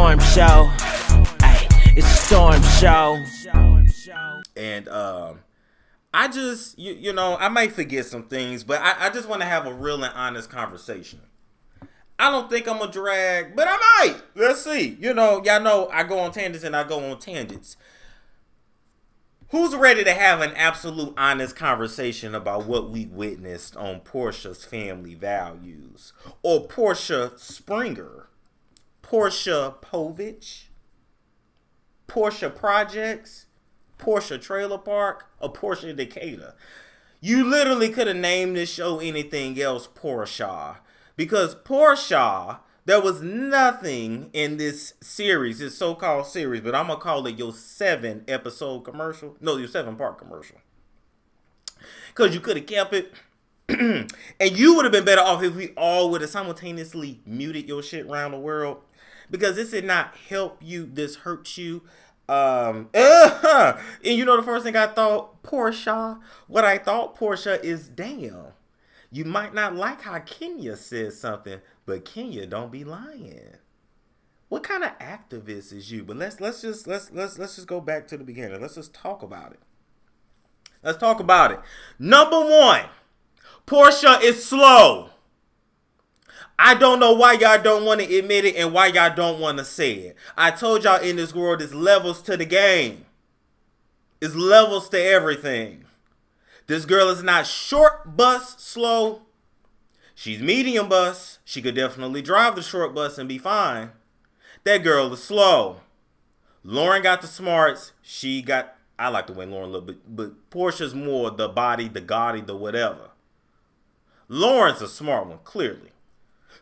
storm show. Ay, it's a storm show. And I just, you know, I might forget some things, but I just want to have a real and honest conversation. I don't think I'm a drag, but I might. Let's see. You know, y'all know I go on tangents and I go on tangents. Who's ready to have an absolute honest conversation about what we witnessed on Porsha's Family Values? Or Porsha Springer? Porsha Povich? Porsha Projects? Porsha Trailer Park? Or Porsha Decatur? You literally could have named this show anything else Porsha. Because Porsha, there was nothing in this series, this so-called series, but I'm going to call it your 7-episode commercial. No, your 7-part commercial. Because you could have kept it. And you would have been better off if we all would have simultaneously muted your shit around the world. Because this did not help you. This hurts you. And you know the first thing I thought? Porsha. What I thought, Porsha, is damn. You might not like how Kenya says something, but Kenya don't be lying. What kind of activist is you? But let's just go back to the beginning. Let's just talk about it. Let's talk about it. Number one, Porsha is slow. I don't know why y'all don't want to admit it and why y'all don't want to say it. I told y'all in this world, there's levels to the game. It's levels to everything. This girl is not short bus slow. She's medium bus. She could definitely drive the short bus and be fine. That girl is slow. Lauren got the smarts. I like the way Lauren looked, but Porsha's more the body, the gaudy, the whatever. Lauren's a smart one, clearly.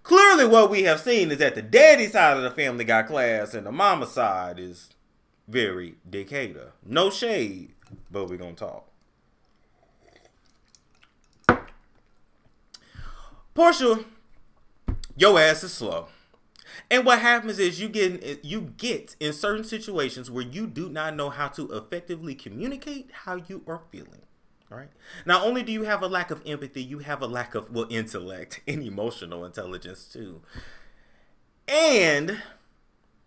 Clearly what we have seen is that the daddy side of the family got class and the mama side is very Decatur. No shade, but we're going to talk. Porsha, your ass is slow. And what happens is you get in certain situations where you do not know how to effectively communicate how you are feeling. All right. Not only do you have a lack of empathy, you have a lack of intellect and emotional intelligence too. And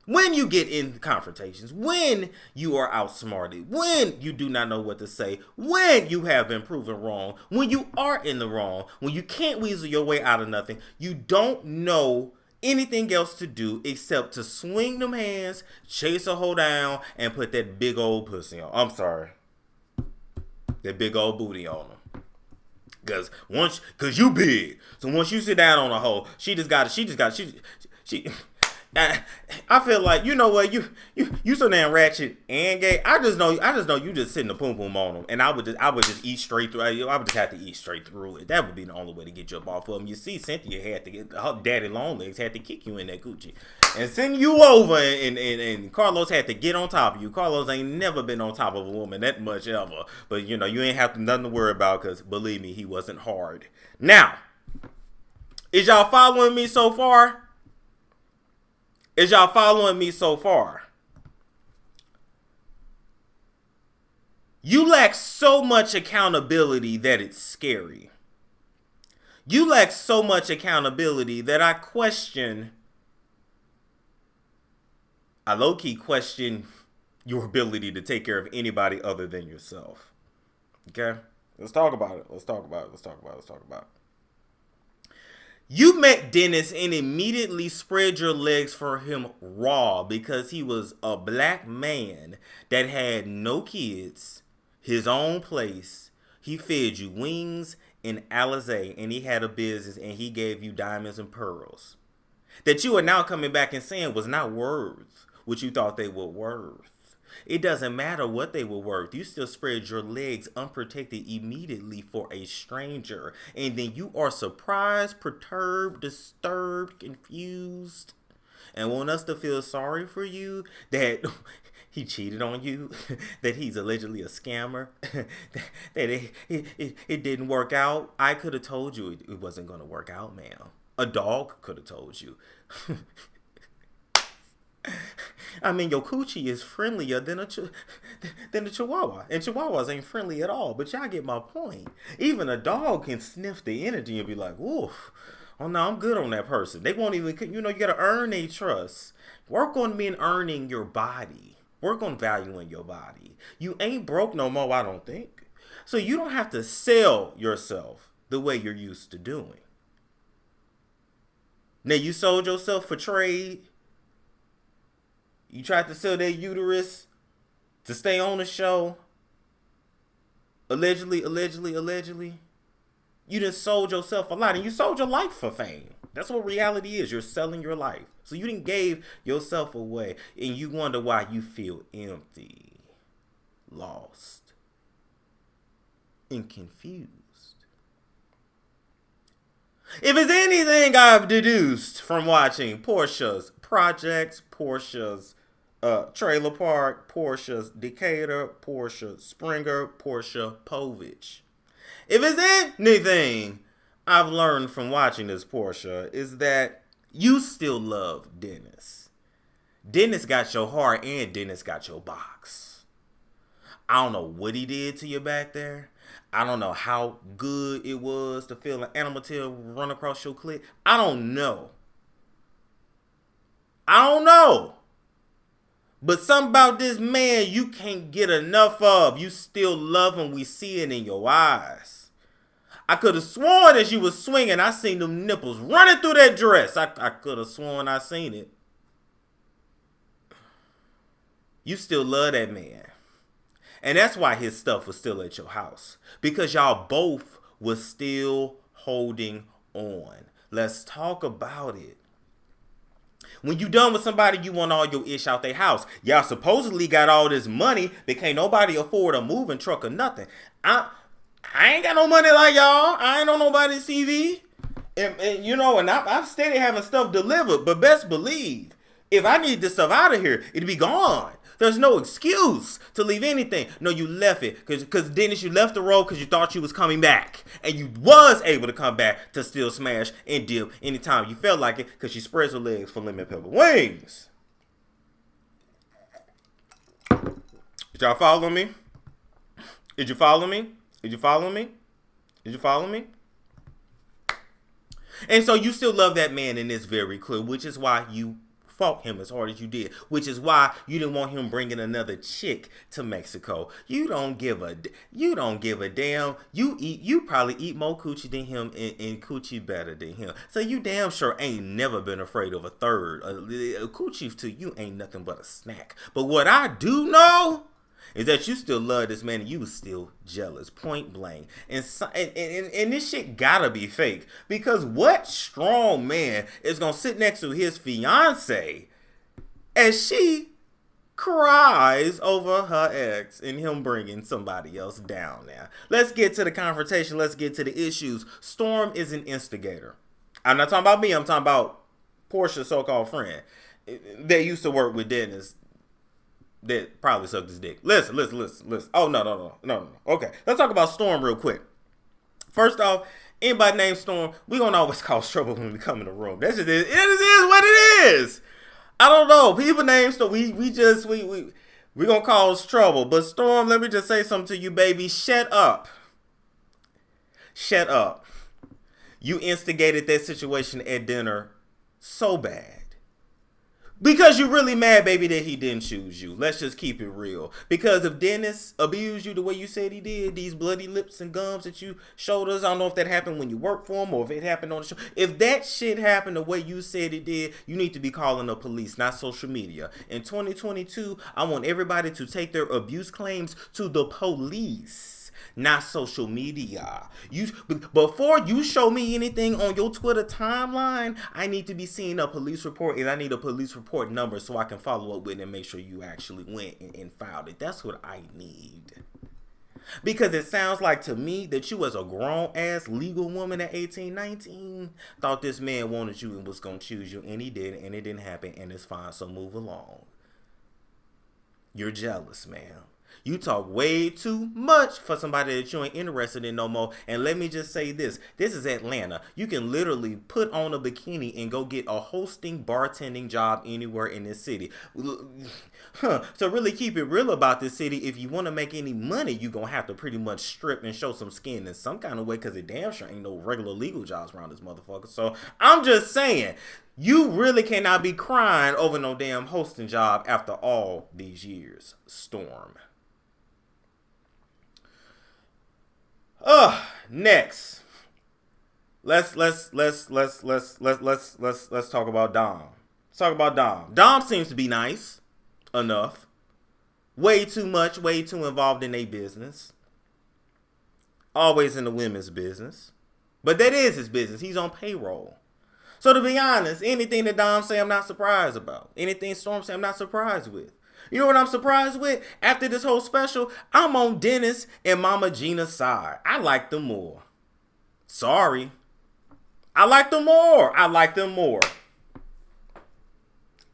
when you get in confrontations, when you are outsmarted, when you do not know what to say, when you have been proven wrong, when you are in the wrong, when you can't weasel your way out of nothing, you don't know anything else to do except to swing them hands, chase a hoe down, and put that big old pussy on. I'm sorry. That big old booty on them. Cause you big. So once you sit down on a hoe, she I feel like, you know what, you so damn ratchet and gay. I just know you just sitting the poom poom on them, and I would just eat straight through. I would just have to eat straight through it. That would be the only way to get you up off of them. You see, Cynthia had to get her daddy long legs had to kick you in that coochie and send you over, and Carlos had to get on top of you. Carlos ain't never been on top of a woman that much ever, but you know you ain't have nothing to worry about because believe me, he wasn't hard. Now, is y'all following me so far? Is y'all following me so far? You lack so much accountability that it's scary. You lack so much accountability that I low-key question your ability to take care of anybody other than yourself. Okay? Let's talk about it. Let's talk about it. You met Dennis and immediately spread your legs for him raw because he was a black man that had no kids, his own place. He fed you wings and Alizé, and he had a business, and he gave you diamonds and pearls that you are now coming back and saying was not worth what you thought they were worth. It doesn't matter what they were worth. You still spread your legs unprotected immediately for a stranger. And then you are surprised, perturbed, disturbed, confused, and want us to feel sorry for you that he cheated on you, that he's allegedly a scammer, that it didn't work out. I could have told you it wasn't going to work out, ma'am. A dog could have told you. I mean, your coochie is friendlier than a chihuahua. And chihuahuas ain't friendly at all. But y'all get my point. Even a dog can sniff the energy and be like, oof, Oh no, I'm good on that person. They won't even, you gotta earn their trust. Work on being earning your body. Work on valuing your body. You ain't broke no more, I don't think. So you don't have to sell yourself the way you're used to doing. Now you sold yourself for trade. You tried to sell that uterus to stay on the show. Allegedly. You done sold yourself a lot, and you sold your life for fame. That's what reality is. You're selling your life. So you didn't gave yourself away, and you wonder why you feel empty, lost, and confused. If it's anything I've deduced from watching Porsha's Projects, Porsha's Trailer Park, Porsha's Decatur, Porsha Springer, Porsha Povich. If it's anything I've learned from watching this Porsha is that you still love Dennis. Dennis got your heart and Dennis got your box. I don't know what he did to you back there. I don't know how good it was to feel an animal tail run across your clit. I don't know. But something about this man you can't get enough of. You still love him. We see it in your eyes. I could have sworn as you was swinging, I seen them nipples running through that dress. I could have sworn I seen it. You still love that man. And that's why his stuff was still at your house. Because y'all both was still holding on. Let's talk about it. When you done with somebody, you want all your ish out their house. Y'all supposedly got all this money, but can't nobody afford a moving truck or nothing. I ain't got no money like y'all. I ain't on nobody's CV. And I'm steady having stuff delivered. But best believe, if I need this stuff out of here, it'd be gone. There's no excuse to leave anything. No, you left it. Because Dennis, you left the road because you thought you was coming back. And you was able to come back to still smash and dip anytime you felt like it because she spreads her legs for lemon pepper wings. Did y'all follow me? Did you follow me? Did you follow me? Did you follow me? And so you still love that man, and it's very clear, which is why you fought him as hard as you did, which is why you didn't want him bringing another chick to Mexico. You don't give a damn. You probably eat more coochie than him and coochie better than him. So you damn sure ain't never been afraid of a third. A coochie to you ain't nothing but a snack. But what I do know is that you still love this man and you was still jealous, point blank. And this shit gotta be fake. Because what strong man is gonna sit next to his fiance as she cries over her ex and him bringing somebody else down now? Let's get to the confrontation. Let's get to the issues. Storm is an instigator. I'm not talking about me. I'm talking about Porsha's so-called friend that used to work with Dennis. That probably sucked his dick. Listen. Oh, no. Okay, let's talk about Storm real quick. First off, anybody named Storm, we gonna always cause trouble when we come in the room. That's just it. It is what it is. I don't know. People named Storm, we gonna cause trouble. But Storm, let me just say something to you, baby. Shut up. Shut up. You instigated that situation at dinner so bad. Because you're really mad, baby, that he didn't choose you. Let's just keep it real. Because if Dennis abused you the way you said he did, these bloody lips and gums that you showed us, I don't know if that happened when you worked for him or if it happened on the show. If that shit happened the way you said it did, you need to be calling the police, not social media. In 2022, I want everybody to take their abuse claims to the police. Not social media. Before you show me anything on your Twitter timeline, I need to be seeing a police report, and I need a police report number so I can follow up with it and make sure you actually went and filed it. That's what I need. Because it sounds like to me that you as a grown-ass legal woman at 18, 19 thought this man wanted you and was going to choose you, and he did, and it didn't happen, and it's fine, so move along. You're jealous, ma'am. You talk way too much for somebody that you ain't interested in no more. And let me just say this. This is Atlanta. You can literally put on a bikini and go get a hosting, bartending job anywhere in this city. So really keep it real about this city. If you want to make any money, you're going to have to pretty much strip and show some skin in some kind of way, because it damn sure ain't no regular legal jobs around this motherfucker. So I'm just saying, you really cannot be crying over no damn hosting job after all these years. Storm. Next, let's talk about Dom. Let's talk about Dom. Dom seems to be nice enough. Way too much, way too involved in their business. Always in the women's business. But that is his business. He's on payroll. So to be honest, anything that Dom say, I'm not surprised about. Anything Storm say, I'm not surprised with. You know what I'm surprised with? After this whole special, I'm on Dennis and Mama Gina's side. I like them more. Sorry. I like them more. I like them more.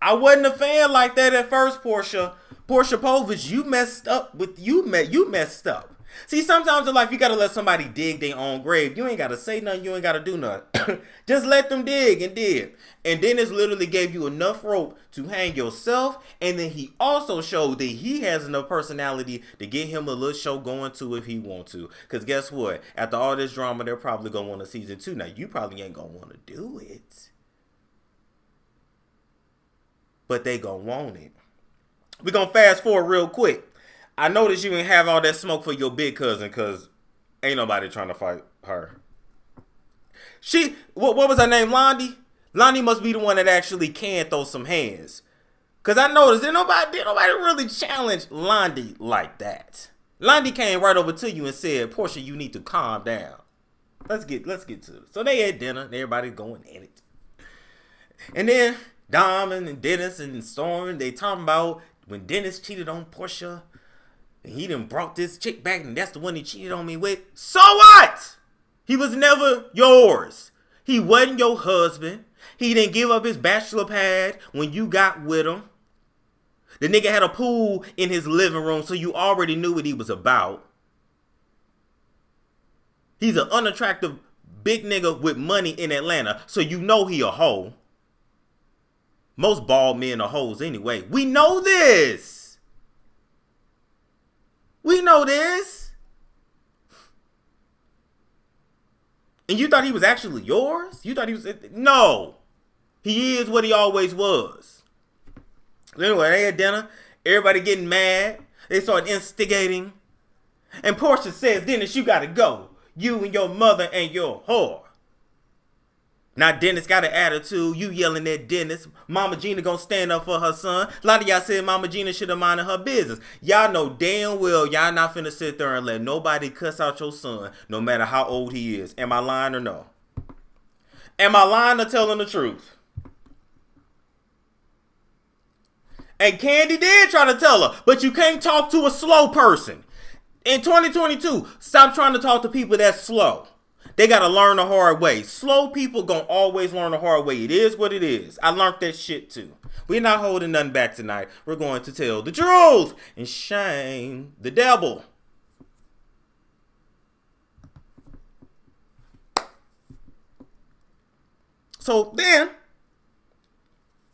I wasn't a fan like that at first, Porsha. Porsha Povich, you messed up with you messed up. See, sometimes in life you gotta let somebody dig their own grave. You ain't gotta say nothing, you ain't gotta do nothing. Just let them dig and dig. And Dennis literally gave you enough rope to hang yourself, and then he also showed that he has enough personality to get him a little show going too if he want to. Cause guess what? After all this drama, they're probably gonna want a season 2. Now you probably ain't gonna want to do it, but they gonna want it. We're gonna fast forward real quick. I noticed you ain't have all that smoke for your big cousin, because ain't nobody trying to fight her. What was her name, Londi? Londi must be the one that actually can throw some hands. Because I noticed did nobody really challenge Londi like that. Londi came right over to you and said, Porsha, you need to calm down. Let's get to it. So they had dinner and everybody going at it. And then Dom and Dennis and Storm, they talking about when Dennis cheated on Porsha. And he done brought this chick back, and that's the one he cheated on me with. So what? He was never yours. He wasn't your husband. He didn't give up his bachelor pad when you got with him. The nigga had a pool in his living room, so you already knew what he was about. He's an unattractive big nigga with money in Atlanta, so you know he a hoe. Most bald men are hoes anyway. We know this. We know this. And you thought he was actually yours? You thought he was... No. He is what he always was. Anyway, they had dinner. Everybody getting mad. They started instigating. And Porsha says, Dennis, you gotta go. You and your mother and your whore. Now Dennis got an attitude. You yelling at Dennis. Mama Gina gonna stand up for her son. A lot of y'all said Mama Gina should have minded her business. Y'all know damn well y'all not finna sit there and let nobody cuss out your son, no matter how old he is. Am I lying or no? Am I lying or telling the truth? And Candy did try to tell her, but you can't talk to a slow person. In 2022, stop trying to talk to people that's slow. They got to learn the hard way. Slow people going to always learn the hard way. It is what it is. I learned that shit too. We're not holding nothing back tonight. We're going to tell the truth and shame the devil. So then,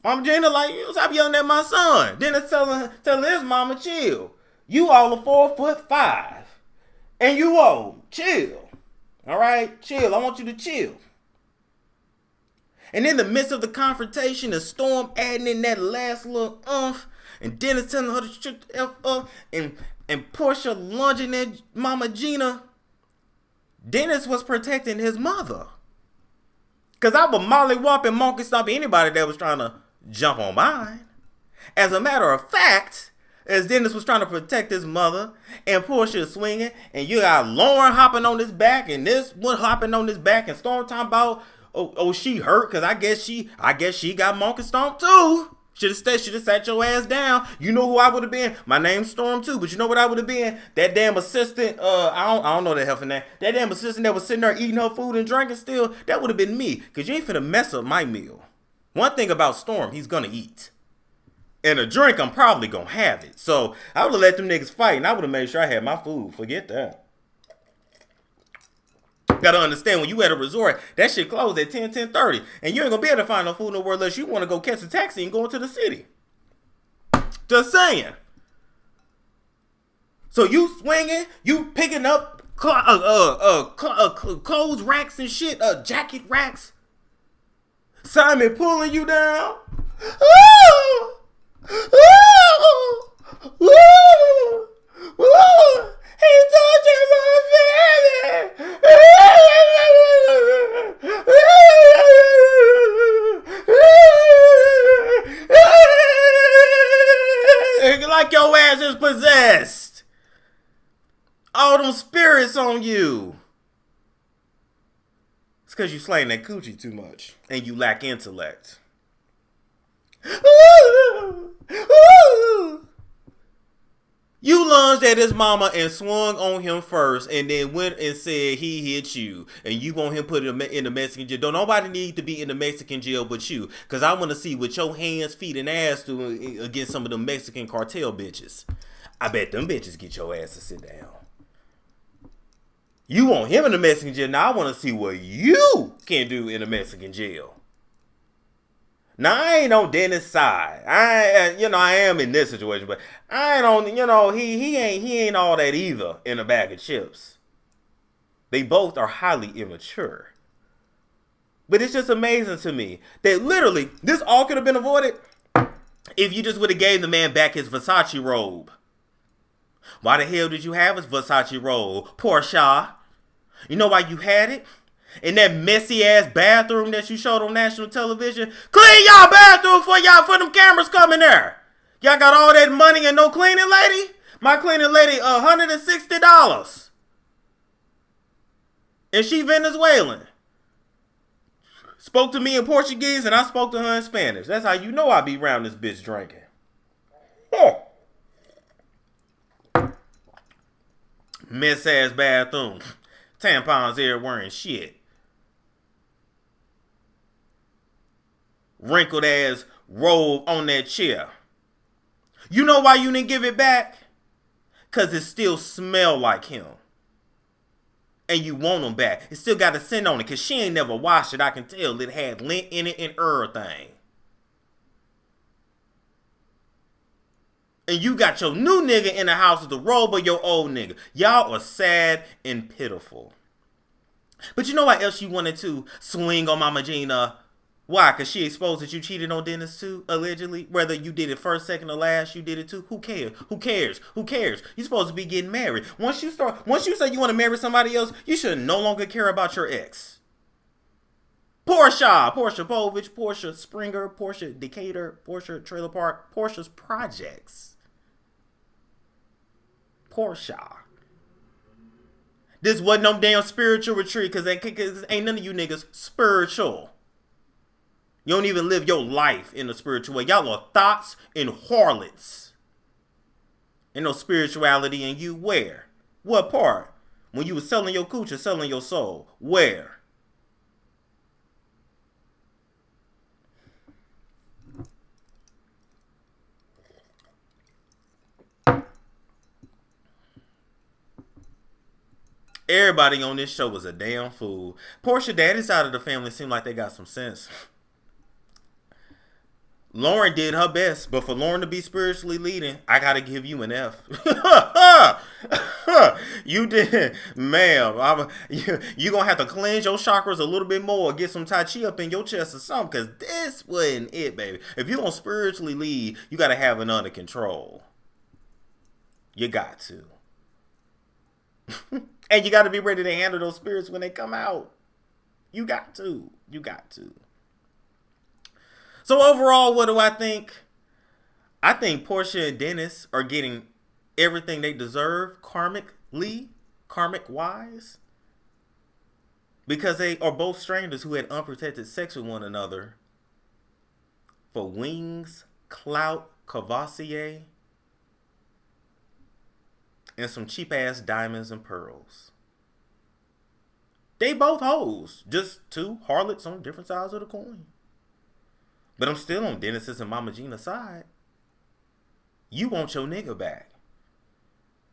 Mama Gina like, you stop yelling at my son. Then it's telling his mama, chill. You all are 4'5", and you old. Chill. All right, chill. I want you to chill. And in the midst of the confrontation, the Storm adding in that last little and Dennis telling her to shut the F up, and Porsha lunging at Mama Gina. Dennis was protecting his mother. Because I would mollywop and monkey stomp anybody that was trying to jump on mine. As a matter of fact, as Dennis was trying to protect his mother, and Porsha is swinging, and you got Lauren hopping on his back, and this one hopping on his back, and Storm talking about, oh, she hurt, because I guess she got monkey stomped too. Should have sat your ass down. You know who I would have been? My name's Storm too, but you know what I would have been? That damn assistant, I don't know that hell from that. That damn assistant that was sitting there eating her food and drinking still, that would have been me, because you ain't finna mess up my meal. One thing about Storm, he's gonna eat. And a drink, I'm probably gonna have it. So I would have let them niggas fight, and I would have made sure I had my food. Forget that. Gotta understand, when you at a resort, that shit closed at 10:30. And you ain't gonna be able to find no food nowhere unless you want to go catch a taxi and go into the city. Just saying. So you swinging, you picking up clothes racks and shit, jacket racks. Simon pulling you down. He touching my baby. Like your ass is possessed. All them spirits on you. It's because you slaying that coochie too much and you lack intellect. You lunged at his mama and swung on him first and then went and said he hit you. And you want him put in the Mexican jail. Don't nobody need to be in the Mexican jail but you. Because I want to see what your hands, feet, and ass do against some of the Mexican cartel bitches. I bet them bitches get your ass to sit down. You want him in the Mexican jail. Now I want to see what you can do in the Mexican jail. Now I ain't on Dennis' side. I am in this situation, but I ain't on. He ain't all that either in a bag of chips. They both are highly immature. But it's just amazing to me that literally this all could have been avoided if you just would have gave the man back his Versace robe. Why the hell did you have his Versace robe, Porsha? You know why you had it? In that messy ass bathroom that you showed on national television. Clean y'all bathroom for them cameras coming there. Y'all got all that money and no cleaning lady? My cleaning lady, $160. And she Venezuelan. Spoke to me in Portuguese and I spoke to her in Spanish. That's how you know I be around this bitch drinking. Oh. Mess ass bathroom. Tampons there wearing shit. Wrinkled ass robe on that chair. You know why you didn't give it back? Cause it still smell like him. And you want him back. It still got a scent on it. Cause she ain't never washed it. I can tell it had lint in it and everything. And you got your new nigga in the house with the robe of your old nigga. Y'all are sad and pitiful. But you know what else you wanted to swing on Mama Gina? Why? Because she exposed that you cheated on Dennis too, allegedly? Whether you did it first, second, or last, you did it too. Who cares? Who cares? Who cares? You're supposed to be getting married. Once you say you want to marry somebody else, you should no longer care about your ex. Porsha Povich, Porsha Springer, Porsha Decatur, Porsha Trailer Park, Porsha's Projects. Porsha. This wasn't no damn spiritual retreat because ain't none of you niggas spiritual. You don't even live your life in a spiritual way. Y'all are thoughts and harlots. Ain't no spirituality in you. Where? What part? When you was selling your cooch or selling your soul. Where? Everybody on this show was a damn fool. Porsha daddy's side of the family seemed like they got some sense. Lauren did her best, but for Lauren to be spiritually leading, I gotta give you an F. You did, ma'am. You gonna have to cleanse your chakras a little bit more, get some Tai Chi up in your chest or something, because this wasn't it, baby. If you gonna spiritually lead, you gotta have it under control. You got to. And you got to be ready to handle those spirits when they come out. You got to. You got to. So overall, what do I think? I think Porsha and Dennis are getting everything they deserve karmically, karmic-wise. Because they are both strangers who had unprotected sex with one another for wings, clout, Cavassier, and some cheap-ass diamonds and pearls. They both hoes. Just two harlots on different sides of the coin. But I'm still on Dennis's and Mama Gina's side. You want your nigga back.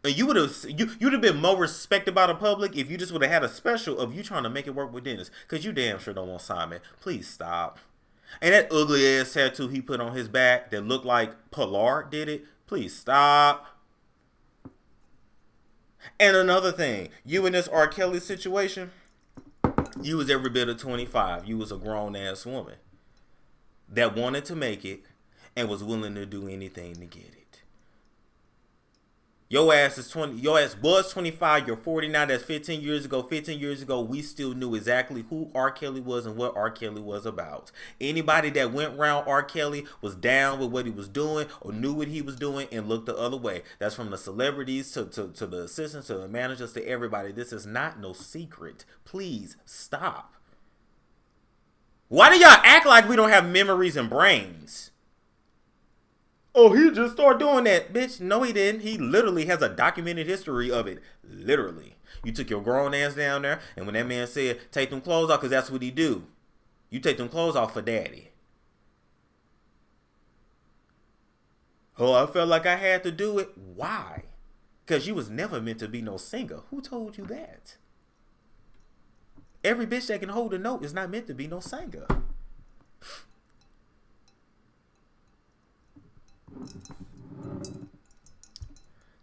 And you'd have been more respected by the public if you just would have had a special of you trying to make it work with Dennis. Because you damn sure don't want Simon. Please stop. And that ugly ass tattoo he put on his back that looked like Pilar did it. Please stop. And another thing, you in this R. Kelly situation, you was every bit of 25. You was a grown ass woman that wanted to make it and was willing to do anything to get it. Your ass is 20. Your ass was 25. You're 49. That's 15 years ago. 15 years ago, we still knew exactly who R. Kelly was and what R. Kelly was about. Anybody that went around R. Kelly was down with what he was doing or knew what he was doing and looked the other way. That's from the celebrities to the assistants to the managers to everybody. This is not no secret. Please stop. Why do y'all act like we don't have memories and brains? Oh, he just started doing that. Bitch, no he didn't. He literally has a documented history of it. Literally. You took your grown ass down there, and when that man said, take them clothes off, because that's what he do. You take them clothes off for daddy. Oh, I felt like I had to do it. Why? Because you was never meant to be no singer. Who told you that? Every bitch that can hold a note is not meant to be no singer.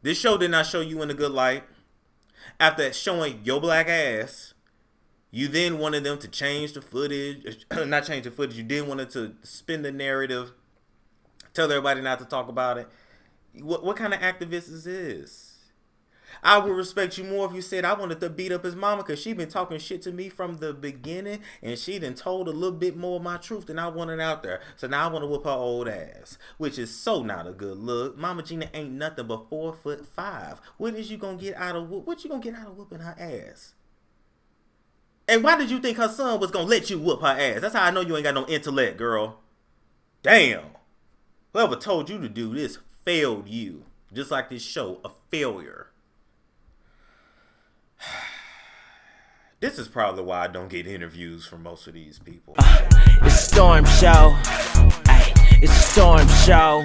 This show did not show you in a good light. After showing your black ass, you then wanted them to change the footage. Not change the footage. You then wanted to spin the narrative. Tell everybody not to talk about it. What kind of activist is this? I would respect you more if you said I wanted to beat up his mama because she been talking shit to me from the beginning and she done told a little bit more of my truth than I wanted out there. So now I want to whoop her old ass, which is so not a good look. Mama Gina ain't nothing but 4'5". What is you gonna get out of what you gonna get out of whooping her ass? And why did you think her son was gonna let you whoop her ass? That's how I know you ain't got no intellect, girl. Damn. Whoever told you to do this failed you. Just like this show, a failure. This is probably why I don't get interviews from most of these people. It's Storm Show. Ay, it's a Storm Show.